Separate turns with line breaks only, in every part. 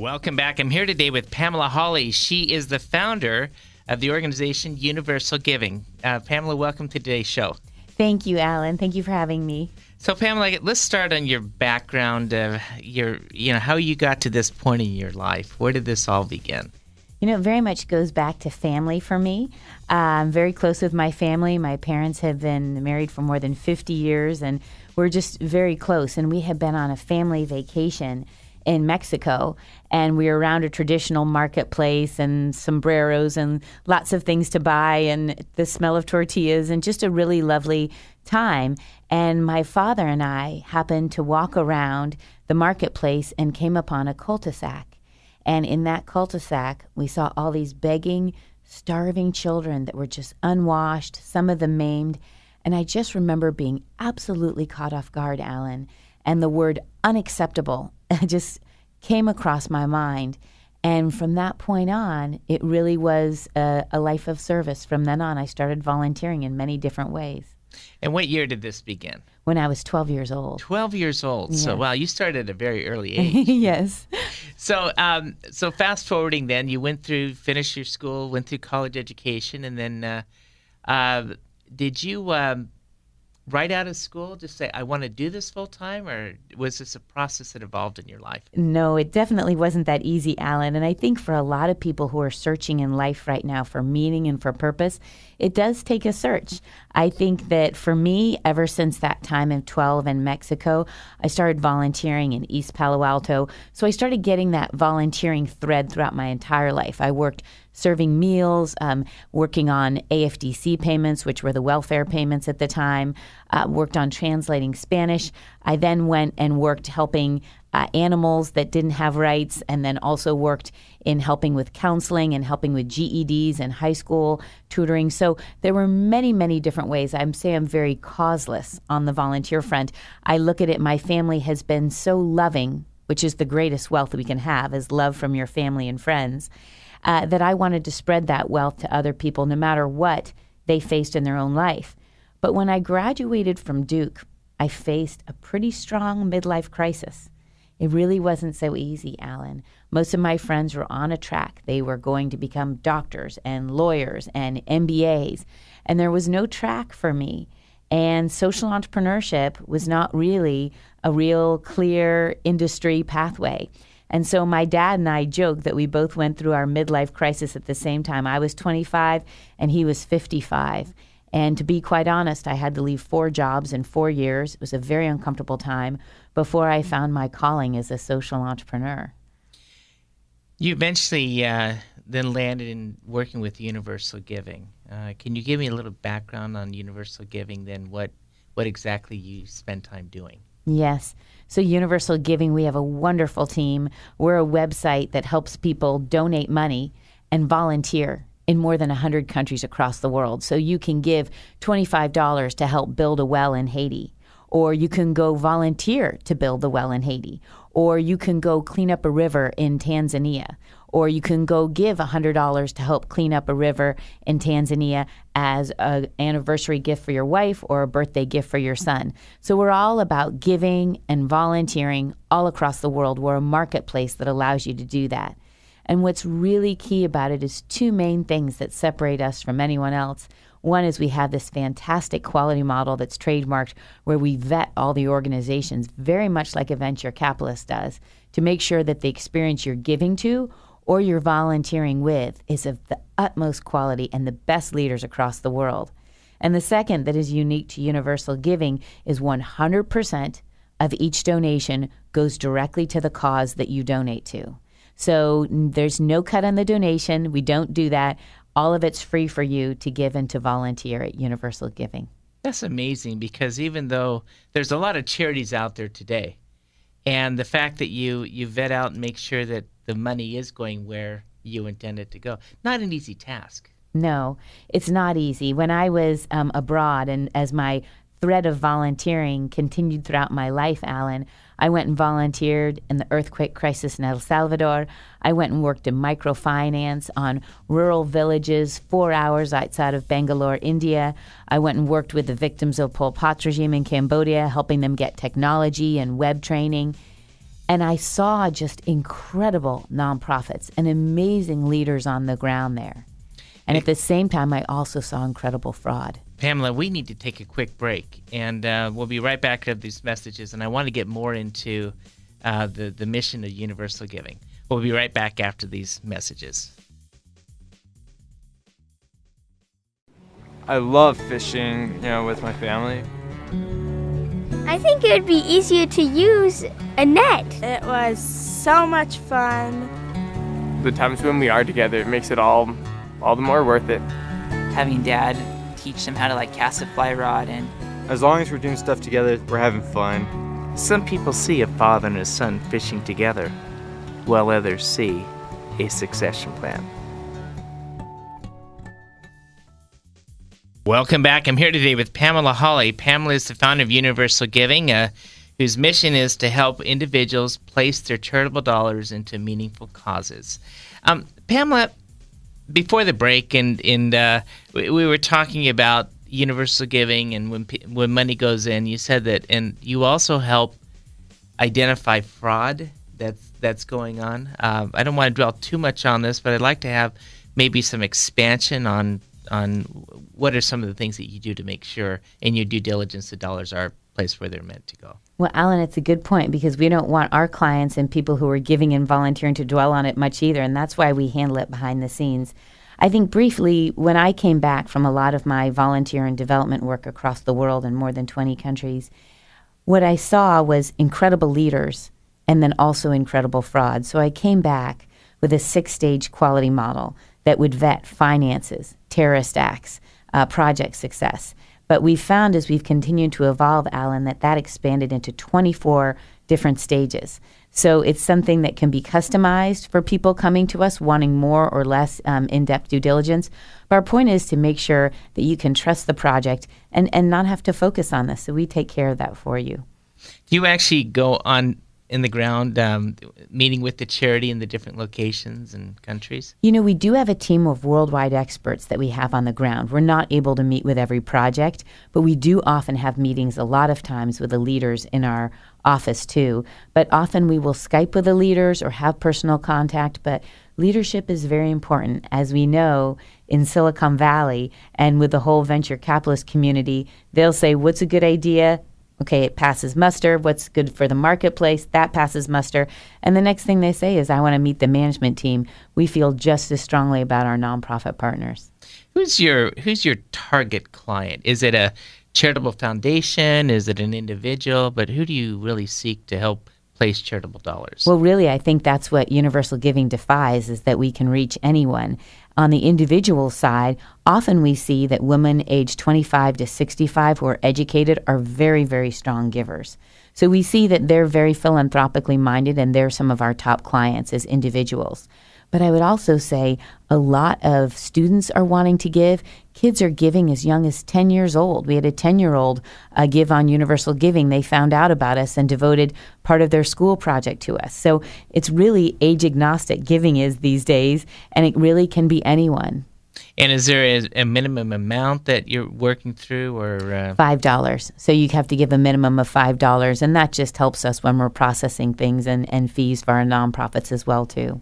Welcome back. I'm here today with Pamela Hawley. She is the founder of the organization UniversalGiving. Pamela, welcome to today's show.
Thank you, Alan. Thank you for having me.
So, Pamela, let's start on your background, how you got to this point in your life. Where did this all begin?
It very much goes back to family for me. I'm very close with my family. My parents have been married for more than 50 years, and we're just very close. And we have been on a family vacation in Mexico, and we were around a traditional marketplace and sombreros and lots of things to buy and the smell of tortillas and just a really lovely time. And my father and I happened to walk around the marketplace and came upon a cul-de-sac. And in that cul-de-sac, we saw all these begging, starving children that were just unwashed, some of them maimed. And I just remember being absolutely caught off guard, Alan. And the word unacceptable just came across my mind. And from that point on, it really was a life of service. From then on, I started volunteering in many different ways.
And what year did this begin?
When I was 12 years old.
12 years old.
Yes.
So, wow, you started at a very early age.
Yes.
So fast forwarding then, you finished your school, went through college education, and then did you right out of school just say, I want to do this full time, or was this a process that evolved in your life?
No, it definitely wasn't that easy, Alan. And I think for a lot of people who are searching in life right now for meaning and for purpose, it does take a search. I think that for me, ever since that time of 12 in Mexico, I started volunteering in East Palo Alto. So I started getting that volunteering thread throughout my entire life. I worked serving meals, working on AFDC payments, which were the welfare payments at the time, worked on translating Spanish. I then went and worked helping animals that didn't have rights, and then also worked in helping with counseling and helping with GEDs and high school tutoring. So there were many, many different ways. I'm very causeless on the volunteer front. I look at it, my family has been so loving, which is the greatest wealth we can have, is love from your family and friends, that I wanted to spread that wealth to other people no matter what they faced in their own life. But when I graduated from Duke, I faced a pretty strong midlife crisis. It really wasn't so easy, Alan. Most of my friends were on a track. They were going to become doctors and lawyers and MBAs, and there was no track for me. And social entrepreneurship was not really a real clear industry pathway. And so my dad and I joked that we both went through our midlife crisis at the same time. I was 25 and he was 55. And to be quite honest, I had to leave 4 jobs in 4 years. It was a very uncomfortable time before I found my calling as a social entrepreneur.
You eventually then landed in working with UniversalGiving. Can you give me a little background on UniversalGiving, then what exactly you spend time doing?
Yes. So UniversalGiving, we have a wonderful team. We're a website that helps people donate money and volunteer in more than 100 countries across the world. So you can give $25 to help build a well in Haiti, or you can go volunteer to build the well in Haiti, or you can go clean up a river in Tanzania, or you can go give $100 to help clean up a river in Tanzania as an anniversary gift for your wife or a birthday gift for your son. So we're all about giving and volunteering all across the world. We're a marketplace that allows you to do that. And what's really key about it is 2 main things that separate us from anyone else. One is we have this fantastic quality model that's trademarked, where we vet all the organizations, very much like a venture capitalist does, to make sure that the experience you're giving to or you're volunteering with is of the utmost quality and the best leaders across the world. And the second that is unique to UniversalGiving is 100% of each donation goes directly to the cause that you donate to. So there's no cut on the donation. We don't do that. All of it's free for you to give and to volunteer at UniversalGiving.
That's amazing, because even though there's a lot of charities out there today, and the fact that you vet out and make sure that the money is going where you intend it to go, not an easy task.
No, it's not easy. When I was abroad, and as my thread of volunteering continued throughout my life, Alan, I went and volunteered in the earthquake crisis in El Salvador. I went and worked in microfinance on rural villages 4 hours outside of Bangalore, India. I went and worked with the victims of Pol Pot regime in Cambodia, helping them get technology and web training. And I saw just incredible nonprofits and amazing leaders on the ground there. And at the same time, I also saw incredible fraud.
Pamela, we need to take a quick break, and we'll be right back to these messages. And I want to get more into the mission of Universal Giving. We'll be right back after these messages.
I love fishing, with my family.
I think it would be easier to use a net.
It was so much fun.
The times when we are together, it makes it all the more worth it.
Having Dad teach them how to cast a fly rod, and
as long as we're doing stuff together, we're having fun.
Some people see a father and a son fishing together, while others see a succession plan. Welcome back. I'm here today with Pamela Hawley. Pamela is the founder of Universal Giving, whose mission is to help individuals place their charitable dollars into meaningful causes. Pamela, before the break, and we were talking about Universal Giving, and when money goes in, you said that, and you also help identify fraud that's going on. I don't want to dwell too much on this, but I'd like to have maybe some expansion on what are some of the things that you do to make sure in your due diligence the dollars are placed where they're meant to go.
Well, Alan, it's a good point, because we don't want our clients and people who are giving and volunteering to dwell on it much either, and that's why we handle it behind the scenes. I think briefly, when I came back from a lot of my volunteer and development work across the world in more than 20 countries, what I saw was incredible leaders and then also incredible fraud. So I came back with a 6-stage quality model that would vet finances, terrorist acts, project success. But we found as we've continued to evolve, Alan, that expanded into 24 different stages. So it's something that can be customized for people coming to us wanting more or less in-depth due diligence. But our point is to make sure that you can trust the project and not have to focus on this. So we take care of that for you.
Do you actually go on in the ground, meeting with the charity in the different locations and countries?
We do have a team of worldwide experts that we have on the ground. We're not able to meet with every project, but we do often have meetings a lot of times with the leaders in our office too. But often we will Skype with the leaders or have personal contact, but leadership is very important. As we know, in Silicon Valley and with the whole venture capitalist community, they'll say, what's a good idea? Okay, it passes muster. What's good for the marketplace? That passes muster. And the next thing they say is, I want to meet the management team. We feel just as strongly about our nonprofit partners.
Who's your target client? Is it a charitable foundation? Is it an individual? But who do you really seek to help place charitable dollars?
Well, really, I think that's what Universal Giving defies, is that we can reach anyone. On the individual side, often we see that women aged 25 to 65 who are educated are very, very strong givers. So we see that they're very philanthropically minded, and they're some of our top clients as individuals. But I would also say a lot of students are wanting to give. Kids are giving as young as 10 years old. We had a 10-year-old give on Universal Giving. They found out about us and devoted part of their school project to us. So it's really age agnostic giving is these days, and it really can be anyone.
And is there a minimum amount that you're working through, or
$5? So you have to give a minimum of $5, and that just helps us when we're processing things and fees for our nonprofits as well too.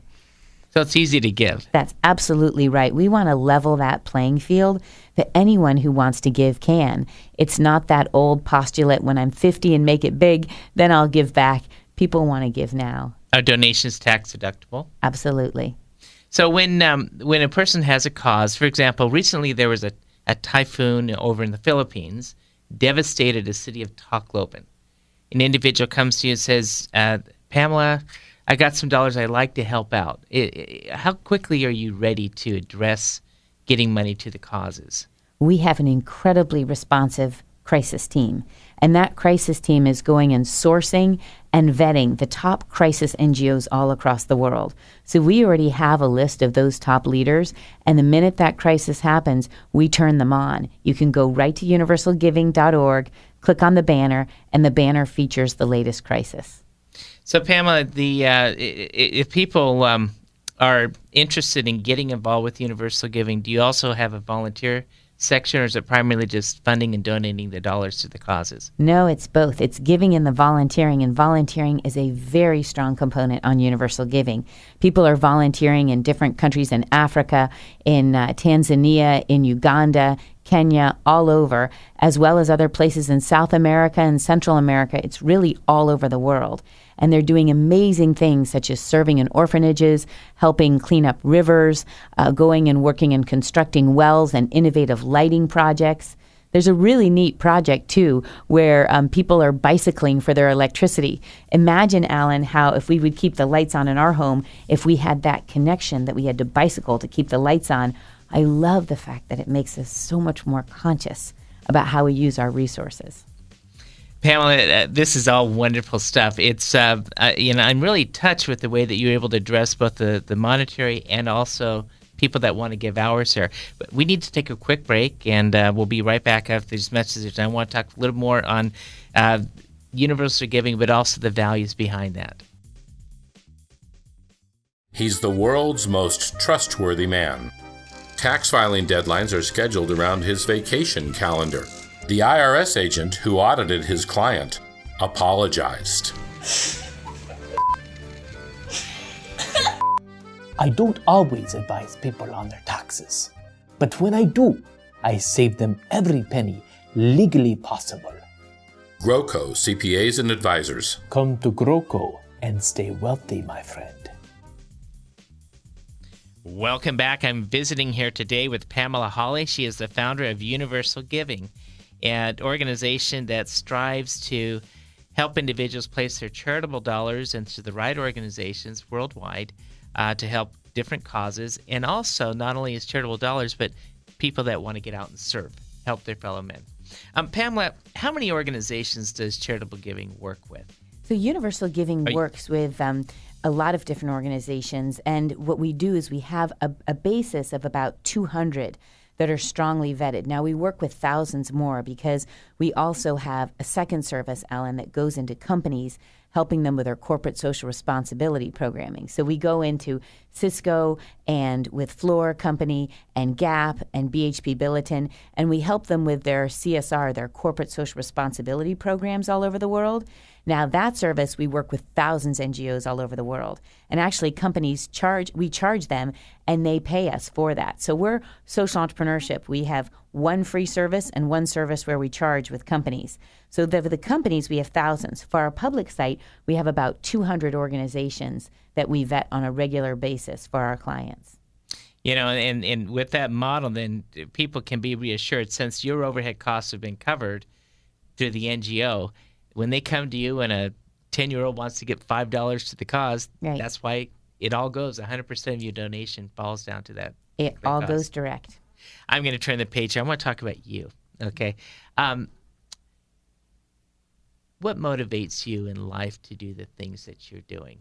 So it's easy to give.
That's absolutely right. We want to level that playing field that anyone who wants to give can. It's not that old postulate, when I'm 50 and make it big, then I'll give back. People want to give now.
Are donations tax deductible?
Absolutely.
So when a person has a cause, for example, recently there was a typhoon over in the Philippines, devastated the city of Tacloban. An individual comes to you and says, Pamela, I got some dollars, I'd like to help out. How quickly are you ready to address getting money to the causes?
We have an incredibly responsive crisis team, and that crisis team is going and sourcing and vetting the top crisis NGOs all across the world. So we already have a list of those top leaders, and the minute that crisis happens, we turn them on. You can go right to universalgiving.org, click on the banner, and the banner features the latest crisis.
So Pamela, if people are interested in getting involved with Universal Giving, do you also have a volunteer section, or is it primarily just funding and donating the dollars to the causes?
No, it's both. It's giving and the volunteering, and volunteering is a very strong component on Universal Giving. People are volunteering in different countries in Africa, in Tanzania, in Uganda, Kenya, all over, as well as other places in South America and Central America. It's really all over the world. And they're doing amazing things such as serving in orphanages, helping clean up rivers, going and working and constructing wells and innovative lighting projects. There's a really neat project, too, where people are bicycling for their electricity. Imagine, Alan, how if we would keep the lights on in our home, if we had that connection that we had to bicycle to keep the lights on. I love the fact that it makes us so much more conscious about how we use our resources.
Pamela, this is all wonderful stuff. It's, I'm really touched with the way that you're able to address both the monetary and also people that want to give hours here. But we need to take a quick break, and we'll be right back after these messages. I want to talk a little more on universal giving, but also the values behind that.
He's the world's most trustworthy man. Tax filing deadlines are scheduled around his vacation calendar. The IRS agent who audited his client apologized.
I don't always advise people on their taxes, but when I do, I save them every penny legally possible.
GROCO CPAs and Advisors.
Come to GROCO and stay wealthy, my friend.
Welcome back. I'm visiting here today with Pamela Hawley. She is the founder of Universal Giving, an organization that strives to help individuals place their charitable dollars into the right organizations worldwide to help different causes, and also not only as charitable dollars, but people that want to get out and serve, help their fellow men. Pamela, how many organizations does charitable giving work with?
So Universal Giving works with a lot of different organizations, and what we do is we have a basis of about 200 that are strongly vetted. Now, we work with thousands more because we also have a second service, Alan, that goes into companies, helping them with their corporate social responsibility programming. So we go into Cisco and with Fluor Company and Gap and BHP Billiton, and we help them with their CSR, their corporate social responsibility programs all over the world. Now, that service, we work with thousands of NGOs all over the world. And actually, companies we charge them, and they pay us for that. So we're social entrepreneurship. We have one free service and one service where we charge with companies. So for the companies, we have thousands. For our public site, we have about 200 organizations that we vet on a regular basis for our clients.
You know, and with that model, then people can be reassured, since your overhead costs have been covered through the NGO. When they come to you and a 10-year-old wants to give $5 to the cause, right, that's why it all goes. 100% of your donation falls down to that.
It all goes direct.
I'm going to turn the page. I want to talk about you, okay? What motivates you in life to do the things that you're doing?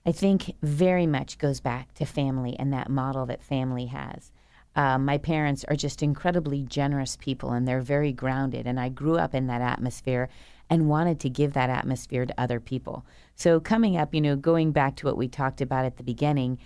I think very much goes back to family and that model that family has. My parents are just incredibly generous people, and they're very grounded, and I grew up in that atmosphere and wanted to give that atmosphere to other people. So coming up, going back to what we talked about at the beginning,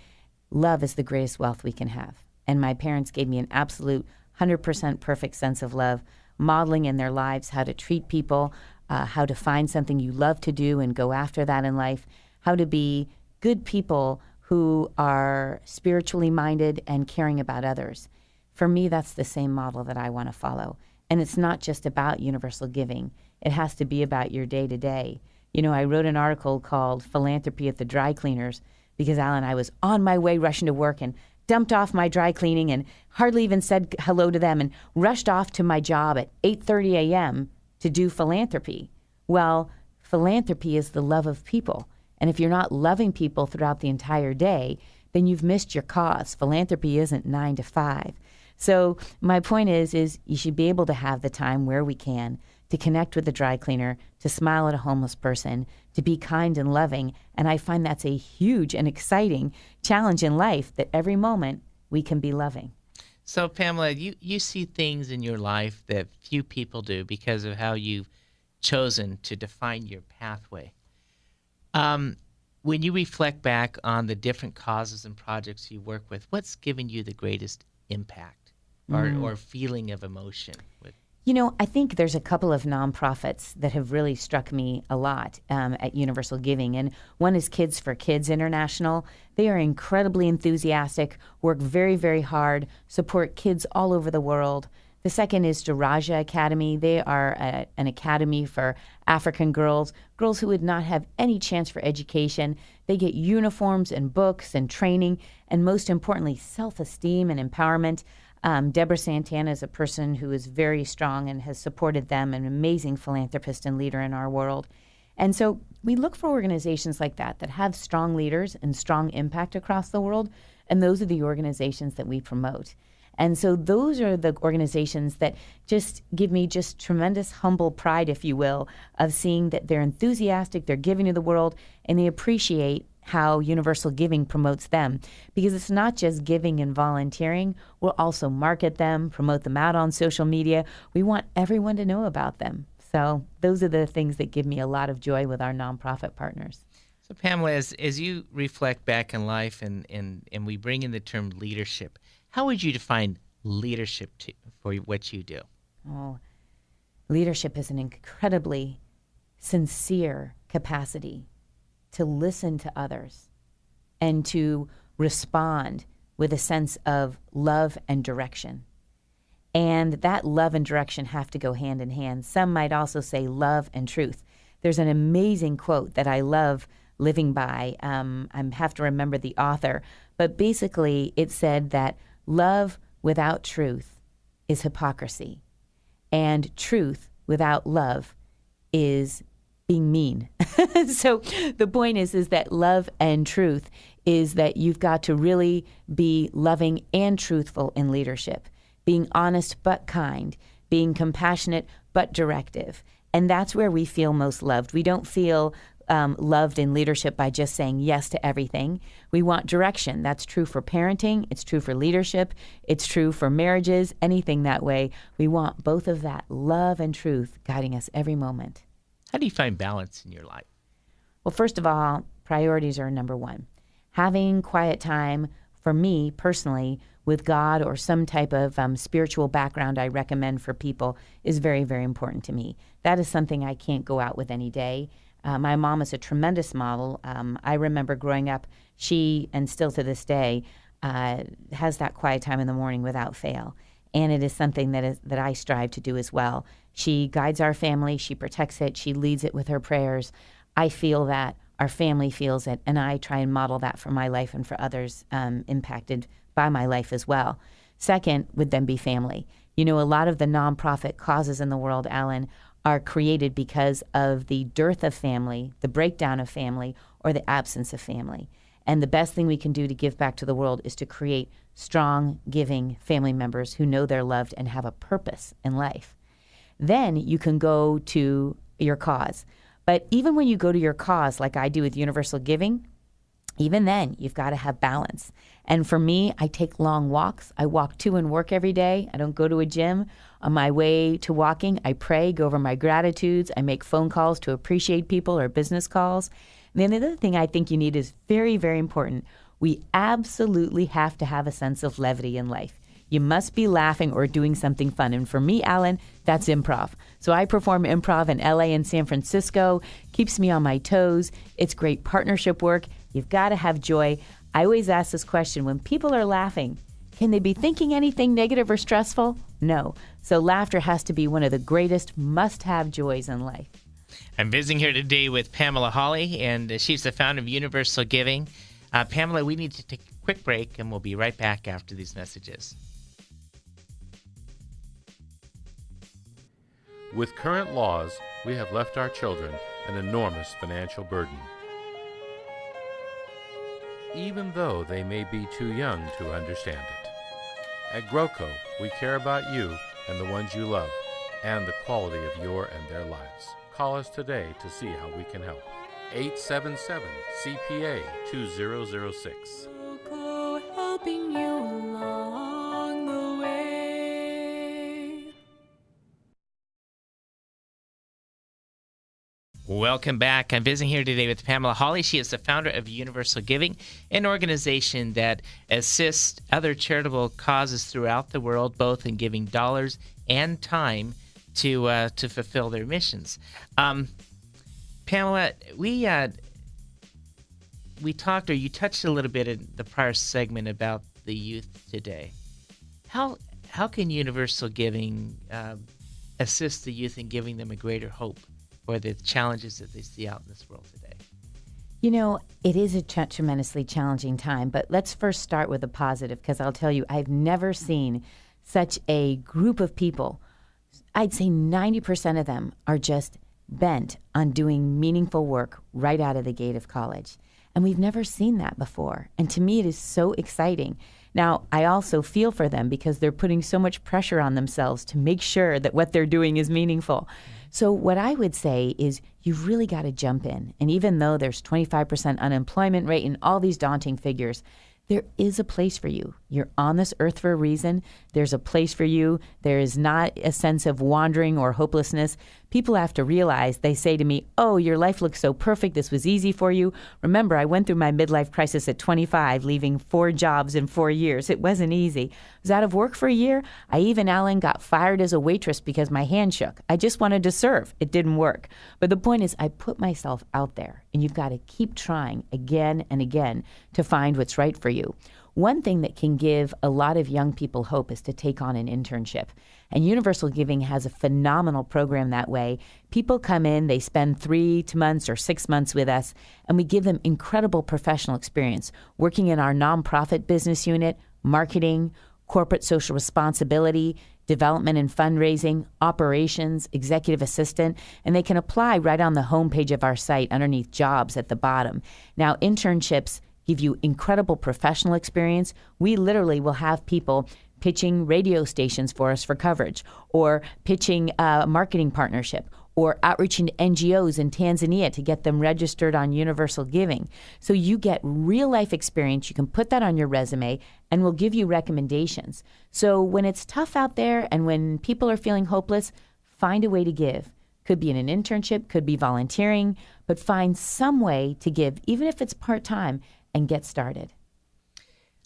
love is the greatest wealth we can have. And my parents gave me an absolute 100% perfect sense of love, modeling in their lives how to treat people, how to find something you love to do and go after that in life, how to be good people who are spiritually minded and caring about others. For me, that's the same model that I want to follow. And it's not just about universal giving. It has to be about your day-to-day. I wrote an article called Philanthropy at the Dry Cleaners because, Alan, I was on my way rushing to work and dumped off my dry cleaning and hardly even said hello to them and rushed off to my job at 8:30 a.m. to do philanthropy. Well, philanthropy is the love of people. And if you're not loving people throughout the entire day, then you've missed your cause. Philanthropy isn't 9 to 5. So my point is you should be able to have the time where we can to connect with the dry cleaner, to smile at a homeless person, to be kind and loving. And I find that's a huge and exciting challenge in life, that every moment we can be loving.
So, Pamela, you see things in your life that few people do because of how you've chosen to define your pathway. When you reflect back on the different causes and projects you work with, what's given you the greatest impact? or feeling of emotion?
You know, I think there's a couple of nonprofits that have really struck me a lot at Universal Giving, and one is Kids for Kids International. They are incredibly enthusiastic, work very, very hard, support kids all over the world. The second is Daraja Academy. They are an academy for African girls who would not have any chance for education. They get uniforms and books and training, and most importantly, self-esteem and empowerment. Deborah Santana is a person who is very strong and has supported them, an amazing philanthropist and leader in our world. And so we look for organizations like that have strong leaders and strong impact across the world, and those are the organizations that we promote. And so those are the organizations that just give me just tremendous humble pride, if you will, of seeing that they're enthusiastic, they're giving to the world, and they appreciate how Universal Giving promotes them. Because it's not just giving and volunteering. We'll also market them, promote them out on social media. We want everyone to know about them. So those are the things that give me a lot of joy with our nonprofit partners.
So Pamela, as you reflect back in life and we bring in the term leadership, how would you define leadership for what you do?
Oh, leadership is an incredibly sincere capacity to listen to others and to respond with a sense of love and direction. And that love and direction have to go hand in hand. Some might also say love and truth. There's an amazing quote that I love living by. I have to remember the author, but basically it said that love without truth is hypocrisy, and truth without love is being mean. So the point is that love and truth is that you've got to really be loving and truthful in leadership, being honest but kind, being compassionate but directive. And that's where we feel most loved. We don't feel loved in leadership by just saying yes to everything. We want direction. That's true for parenting. It's true for leadership. It's true for marriages, anything that way. We want both of that, love and truth, guiding us every moment.
How do you find balance in your life?
Well, first of all, priorities are number one. Having quiet time, for me personally, with God or some type of spiritual background I recommend for people is very, very important to me. That is something I can't go out with any day. My mom is a tremendous model. I remember growing up, she, and still to this day, has that quiet time in the morning without fail. And it is something that I strive to do as well. She guides our family. She protects it. She leads it with her prayers. I feel that. Our family feels it. And I try and model that for my life and for others impacted by my life as well. Second would then be family. You know, a lot of the nonprofit causes in the world, Alan, are created because of the dearth of family, the breakdown of family, or the absence of family. And the best thing we can do to give back to the world is to create strong, giving family members who know they're loved and have a purpose in life. Then you can go to your cause. But even when you go to your cause, like I do with Universal Giving, even then, you've got to have balance. And for me, I take long walks. I walk to and work every day. I don't go to a gym. On my way to walking, I pray, go over my gratitudes. I make phone calls to appreciate people or business calls. And then the other thing I think you need is very, very important. We absolutely have to have a sense of levity in life. You must be laughing or doing something fun. And for me, Alan, that's improv. So I perform improv in LA and San Francisco. Keeps me on my toes. It's great partnership work. You've got to have joy. I always ask this question, when people are laughing, can they be thinking anything negative or stressful? No. So laughter has to be one of the greatest must-have joys in life.
I'm visiting here today with Pamela Hawley, and she's the founder of Universal Giving. Pamela, we need to take a quick break, and we'll be right back after these messages.
With current laws, we have left our children an enormous financial burden. Even though they may be too young to understand it. At GROCO, we care about you and the ones you love, and the quality of your and their lives. Call us today to see how we can help. 877-CPA-2006.
GROCO, helping you along the way.
Welcome back. I'm visiting here today with Pamela Hawley. She is the founder of Universal Giving, an organization that assists other charitable causes throughout the world, both in giving dollars and time to fulfill their missions. Pamela, we talked, or you touched a little bit in the prior segment about the youth today. How can Universal Giving assist the youth in giving them a greater hope for the challenges that they see out in this world today?
You know, it is a tremendously challenging time, but let's first start with the positive, because I'll tell you, I've never seen such a group of people. I'd say 90% of them are just bent on doing meaningful work right out of the gate of college. And we've never seen that before. And to me, it is so exciting. Now, I also feel for them because they're putting so much pressure on themselves to make sure that what they're doing is meaningful. So what I would say is you've really got to jump in. And even though there's 25% unemployment rate and all these daunting figures, there is a place for you. You're on this earth for a reason. There's a place for you. There is not a sense of wandering or hopelessness. People have to realize, they say to me, oh, your life looks so perfect. This was easy for you. Remember, I went through my midlife crisis at 25, leaving 4 jobs in 4 years. It wasn't easy. I was out of work for a year. I even, Alan, got fired as a waitress because my hand shook. I just wanted to serve. It didn't work. But the point is, I put myself out there, and you've got to keep trying again and again to find what's right for you. One thing that can give a lot of young people hope is to take on an internship. And Universal Giving has a phenomenal program that way. People come in, they spend 3 months or 6 months with us, and we give them incredible professional experience working in our nonprofit business unit, marketing, corporate social responsibility, development and fundraising, operations, executive assistant, and they can apply right on the homepage of our site underneath jobs at the bottom. Now, internships give you incredible professional experience. We literally will have people pitching radio stations for us for coverage, or pitching a marketing partnership, or outreaching to NGOs in Tanzania to get them registered on Universal Giving. So you get real life experience. You can put that on your resume, and we'll give you recommendations. So when it's tough out there and when people are feeling hopeless, find a way to give. Could be in an internship, could be volunteering, but find some way to give, even if it's part-time, and get started.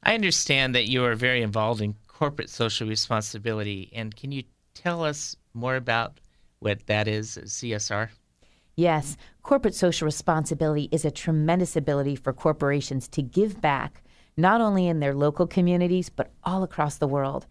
I understand that you are very involved in corporate social responsibility, and can you tell us more about what that is, CSR?
Yes, corporate social responsibility is a tremendous ability for corporations to give back, not only in their local communities, but all across the world.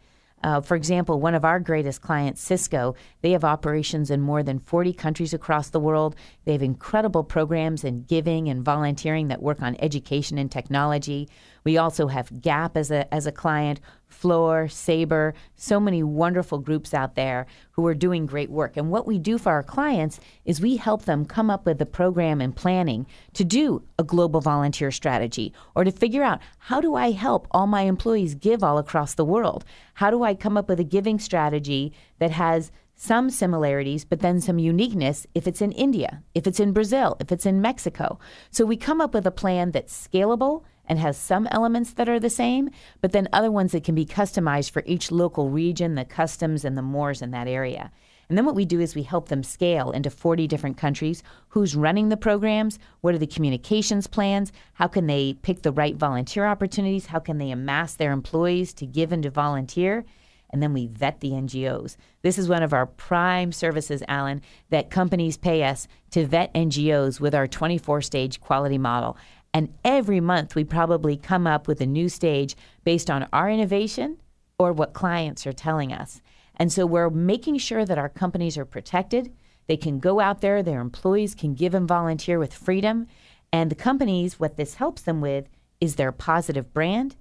For example, one of our greatest clients, Cisco, they have operations in more than 40 countries across the world. They have incredible programs in giving and volunteering that work on education and technology. We also have Gap as a client, Floor, Sabre, so many wonderful groups out there who are doing great work. And what we do for our clients is we help them come up with a program and planning to do a global volunteer strategy, or to figure out, how do I help all my employees give all across the world? How do I come up with a giving strategy that has some similarities, but then some uniqueness if it's in India, if it's in Brazil, if it's in Mexico? So we come up with a plan that's scalable and has some elements that are the same, but then other ones that can be customized for each local region, the customs and the mores in that area. And then what we do is we help them scale into 40 different countries. Who's running the programs? What are the communications plans? How can they pick the right volunteer opportunities? How can they amass their employees to give and to volunteer? And then we vet the NGOs. This is one of our prime services, Alan, that companies pay us to vet NGOs with our 24-stage quality model. And every month we probably come up with a new stage based on our innovation or what clients are telling us. And so we're making sure that our companies are protected. They can go out there, their employees can give and volunteer with freedom. And the companies, what this helps them with is their positive brand.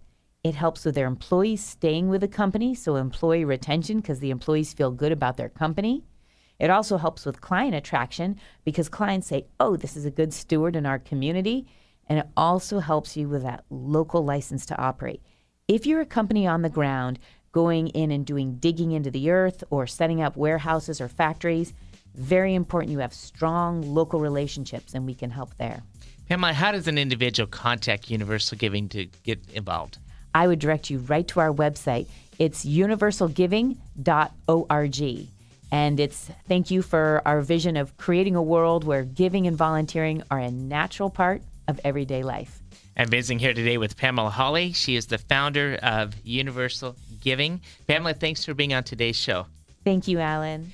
It helps with their employees staying with the company, so employee retention, because the employees feel good about their company. It also helps with client attraction, because clients say, oh, this is a good steward in our community. And it also helps you with that local license to operate. If you're a company on the ground going in and doing digging into the earth or setting up warehouses or factories, very important you have strong local relationships, and we can help there.
Pamela, how does an individual contact Universal Giving to get involved?
I would direct you right to our website. It's universalgiving.org. And it's thank you for our vision of creating a world where giving and volunteering are a natural part of everyday life.
I'm visiting here today with Pamela Hawley. She is the founder of Universal Giving. Pamela, thanks for being on today's show.
Thank you, Alan.